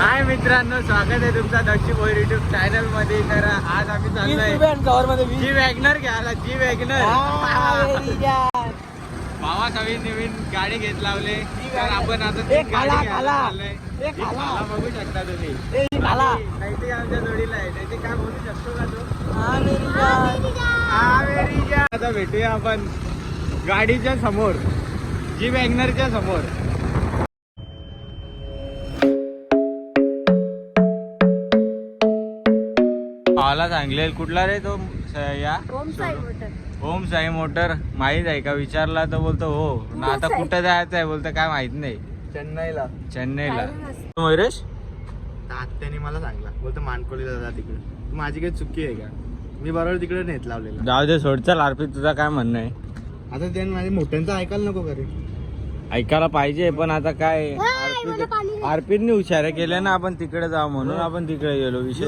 हाय मित्रांनो, स्वागत आहे तुमचा दक्षी भोईर युट्यूब चॅनल मध्ये. तर आज आम्ही चाललोय जी वॅगनर घ्यायला. जी वॅगनर भावा नवीन नवीन गाडी घेत लावले. तर आपण आता ती गाडी घ्यायला चाललोय. खाला बघू शकता तुम्ही. काहीतरी आमच्या जोडीला आहे. त्याचे काय बोलू शकतो का तो? आता भेटूया आपण गाडीच्या समोर, जी वॅगनरच्या समोर. मला सांगले कुठला रे तो या ओम साई मोटर माहित आहे का विचारला तर बोलतो हो ना. आता कुठं जायचं आहे बोलतो काय माहित नाही. चेन्नईला मयुरेश आत्याने मला सांगला बोलतो मानकोलीला जा तिकडे. माझी काही चुकी आहे का? मी बरोबर तिकडे नेत लावलेला. जाऊ दे सोड. चल आरपी तुझा काय म्हणणं आहे? आता त्याने माझ्या मोठ्यांचं ऐकायला नको करे. ऐकायला पाहिजे पण आता काय आरपीने हुशार केल्या ना. आपण तिकडे जाऊ म्हणून आपण तिकडे गेलो. विषय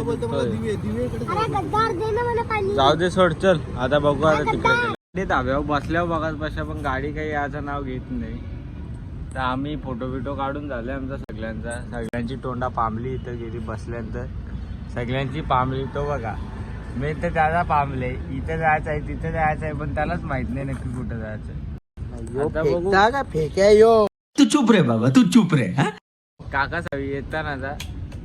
जाऊ दे सोड. चल आता बघू. आता तिकडे धाब्यावर बसल्यावर बघा पण गाडी काही याचं नाव घेत नाही. तर आम्ही फोटो बिटो काढून झाले आमचा सगळ्यांची तोंडा पांबली. इथं गेली बसल्यानंतर सगळ्यांची पांबली. तो बघा मी तर त्याला पांबले. इथं जायचं आहे तिथं जायचं आहे पण त्यालाच माहित नाही नक्की कुठं जायचं. तू चुप रे बाबा, तू चुप रे. काका सवी येताना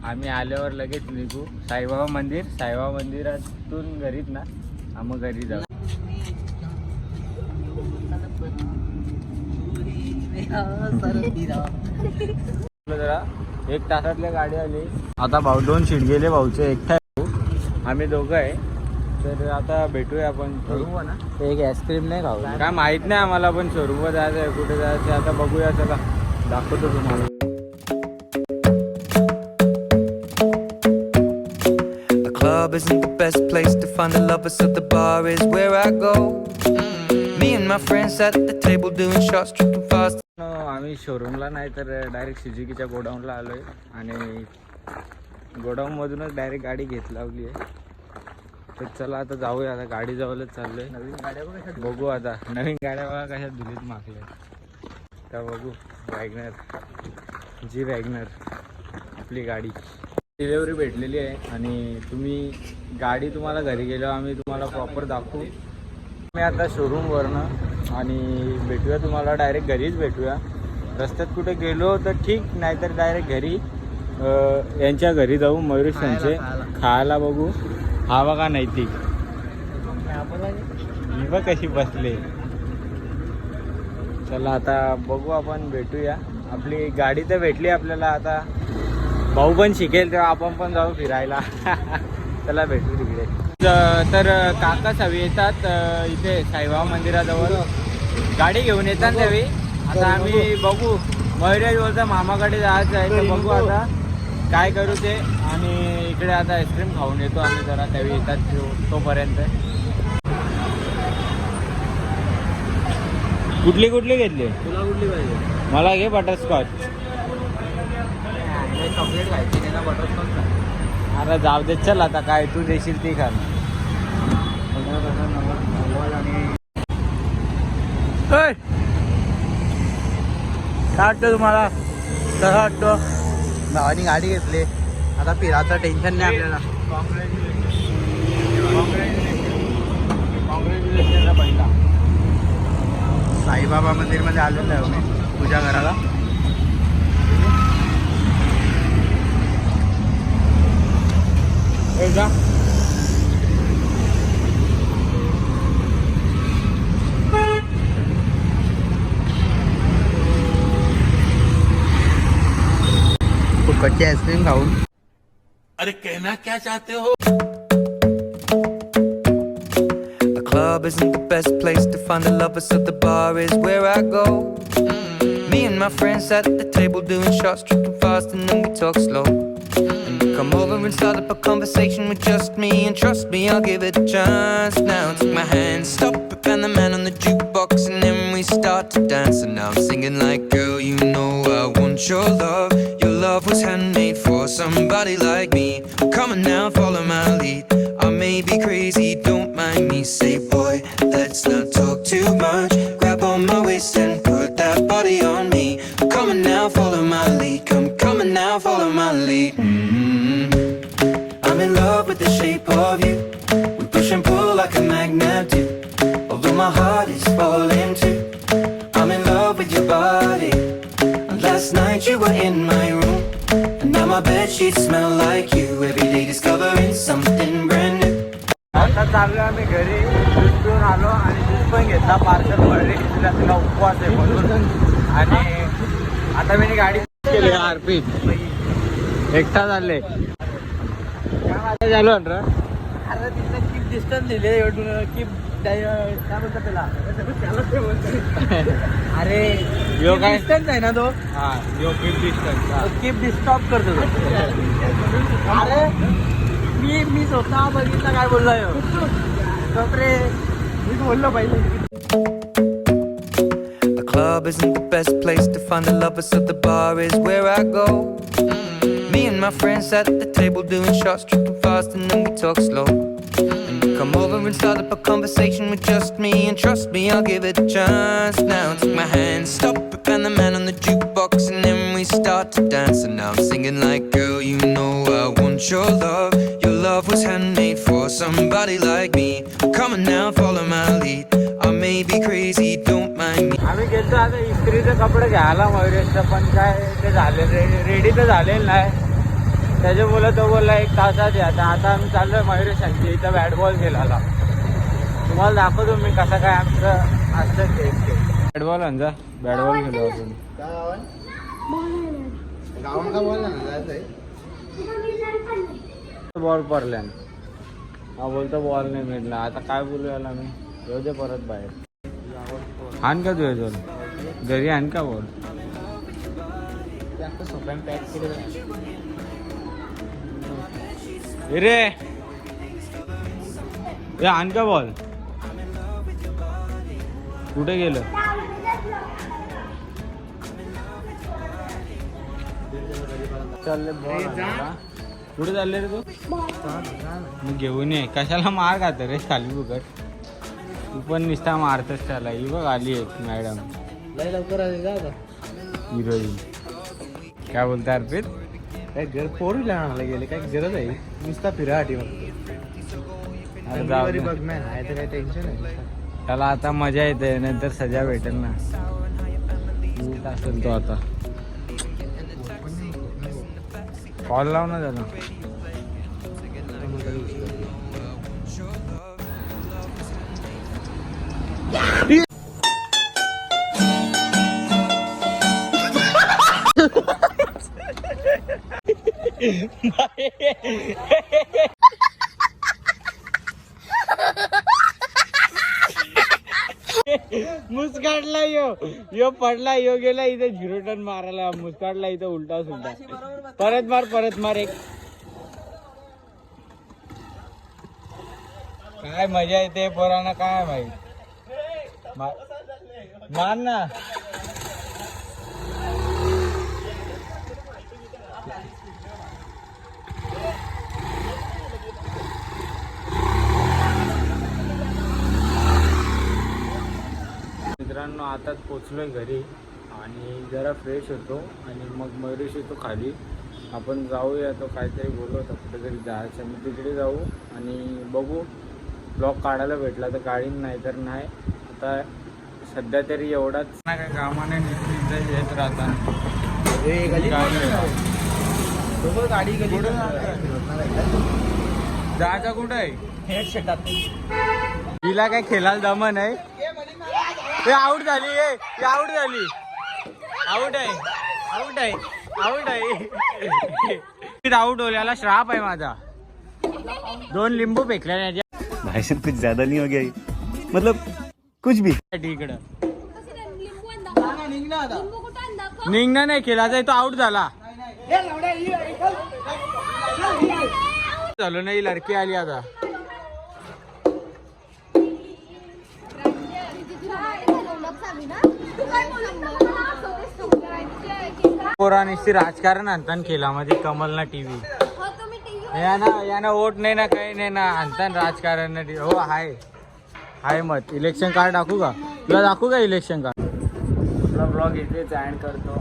आम्ही आल्यावर लगेच निघू साईबाबा मंदिरातून घरीच ना. मग घरी जाऊ. जरा 1 तासातल्या गाडी आली. आता भाऊ 2 सीट गेले. भाऊचे एकटा आम्ही दोघं आहे. तर आता भेटूया आपण. एक आईस्क्रीम नाही खाऊ काय माहित नाही आम्हाला पण शोरूमवर जायचं आहे कुठे जायचं आता बघूया. चला दाखवतो तुम्हाला. The club isn't the best place to find the lovers, so the bar is where I go. Me and my friends at the table doing shots, tripping fast. आम्ही शोरूमला नाही तर डायरेक्ट सुझुकीच्या गोडाऊनला आलोय आणि गोडाऊन मधूनच डायरेक्ट गाडी घेत लावली आहे. तर चला आता जाऊया. आता गाडी जवळच चाललोय. नवीन गाड्या बघू. आता नवीन गाड्या बघा कशा धुलीत मागल्या. तर बघू वॅगनर, जी वॅगनर आपली गाडी डिलेवरी भेटलेली आहे. आणि गाडी तुम्हाला घरी गेल्यावर आम्ही तुम्हाला प्रॉपर दाखवू. मी आता शोरूमवरनं आणि भेटूया तुम्हाला डायरेक्ट घरीच भेटूया. रस्त्यात कुठे गेलो तर ठीक, नाहीतर डायरेक्ट घरी यांच्या घरी जाऊ. मयुरेश यांचे खायला बघू. हा बघा नैतिक मी बघ कशी बसले. चला आता बघू आपण भेटूया. आपली गाडी तर भेटली आपल्याला. आता भाऊ पण शिकेल तेव्हा आपण पण जाऊ फिरायला. चला भेटू तिकडे. तर काका सवी येतात इथे साईबाबा मंदिराजवळ गाडी घेऊन येतात त्यावेळी. आता आम्ही बघू. मयुरेश बोलता मामाकडे जायचं आहे तर बघू आता काय करू ते. आणि इकडे आता आईस्क्रीम खाऊन येतो आम्ही जरा. त्यावेळी येतात तोपर्यंत. कुठली घेतली? तुला कुठली पाहिजे? मला घे बटरस्कॉच. चॉकलेट खायची नाही ना, बटरस्कॉच. अरे जाऊ दे. चल आता काय तू देशील ती खा. काय वाटतं तुम्हाला? कसं वाटतं? भावानी गाडी घेतली. आता फिराचं टेन्शन नाही आपल्याला. कॉंग्रॅच्युलेशन पहिला. साईबाबा मंदिरमध्ये आलेलो आहे मी पूजा करायला. फुकटची आईस्क्रीम खाऊन. अरे कहना क्या चाहते हो? The club isn't the best place to find the lovers, so the bar is where I go. Me and my friends at the table doing shots, tripping fast, and then we talk slow. And you come over and start up a conversation with just me, and trust me, I'll give it a chance. Now take my hand, stop it, and the man on the jukebox, and then we start to dance. And now I'm singing like, girl, you know I want your love. Your love was handmade for somebody like me. Come on now, follow my lead. I may be crazy, don't mind me. Say, boy, let's not talk too much. Grab on my waist and put that body on me. Come on now, follow my lead. Come on now, follow my lead. shape of you. We push and pull like a magnet do. Although my heart is falling too. I'm in love with your body. And last night you were in my room. And now my bedsheets smell like you. Every day discovering something brand new. आता चाललो आम्ही घरी, juice पिऊन आलो आणि juice पण घेतला parcel मध्ये. तिला उपवास आहे म्हणून. आणि आता मी गाडी केली अर्पित एकटा झाले. काय झालो रे? अरे तिथं कीप डिस्टन्स दिले कीप काय म्हणतात त्याला अरे यो काय डिस्टन्स आहे ना तो. हा यो कीप डिस्टन्स. कीप डिस्टॉप करतो तो. अरे मी स्वतः बघितलं काय बोलला बापरे मी बोललो पाहिजे. The club isn't the best place to find a lover, so the bar is where I go. Me and my friends at the table doing shots, tripping fast, and then we talk slow. And you come over and start up a conversation with just me, and trust me, I'll give it a chance. Now take my hand, stop it, and the man on the jukebox, and then we start to dance. And now I'm singing like, girl, you know I want your love. Your love was handmade for somebody like me. Come on now, follow my lead. I may be crazy, don't mind me. आम्ही गेलो आता इस्त्रीचे कपडे घ्यायला मयुरेशचं, पण काय ते झाले ready तर झालेलं नाही. त्याचे तो बोलला 1 तासात आता आम्ही चाललोय मयुरेशांची इथं बॅट बॉल खेळायला. तुम्हाला दाखवतो मी कसं काय आमचं असतं ते. बॅट बॉल आणजा, बॅट बॉल खेळू आपण. गावाला का बोल ना जायचंय. बॉल पडल्यान हा बोलतो बॉल नाही भेटला. आता काय बोलू याला मी, येऊ दे परत बाहेर. आण का तुझ्या जवळ घरी, आण का बॉल. सोप्याने पॅक केलं रे ए आण का बॉल. कुठे गेलं. चालले बॉल. कुठे चालले रे तू. मग घेऊन ये. कशाला मार खात रे खाली फुकट. तू पण निस्ता मारतच त्याला. ही बघ आली एक मॅडम लय लवकर आले जा आता. हिरोईन. काय बोलता अर्पित. काय घर पोरीला आणायला गेले काय गरज आहे. नुसता फिरासाठी अरे जाऊ दे. बघ मॅन आहे तर काय टेन्शन आहे. त्याला आता मजा येते, नंतर सजा भेटेल ना. येत असेल तो आता. कॉल लाव ना त्याला. मुस्काटला यो पडला. यो गेला इथे 0 टन मारायला. मुस्काटला इथं उलटा सुलटा. परत मार एक. काय मजा येते पोरांना काय माहित. मार ना. मित्रांनो आताच पोचलोय घरी आणि जरा फ्रेश होतो आणि मग मयुरेश येतो खाली. आपण जाऊया. तो काहीतरी बोलवतो कुठेतरी जायचं. मी तिकडे जाऊ आणि बघू. ब्लॉग काढायला भेटला तर काढीन, नाही तर नाही. आता सध्या तरी एवढाच ना काय कामाने निश्चित येत राहतात. गाडी जायचा कुठं आहे. हिला काय खेळायला दमन आहे. आउट झाली. आउट झाली. आउट आहे. आउट होल. याला श्राप आहे माझा. 2 लिंबू फेकल्या. भाई साहब कुछ ज्यादा नहीं हो गया ये? मतलब कुछ भी. इकडं निघणं नाही खेळायचा. तो आउट झाला. झालं नाही. लडकी आली आता. पोरा निश्चित राजकारण आणताना खेळामध्ये कमलना टीव्ही. याना वोट नाही ना काही नाही ना. आणताना राजकारण. हो हाय मत. इलेक्शन कार्ड दाखवू का तुला. दाखवू का इलेक्शन कार्ड. आपला ब्लॉग इथेच एंड करतो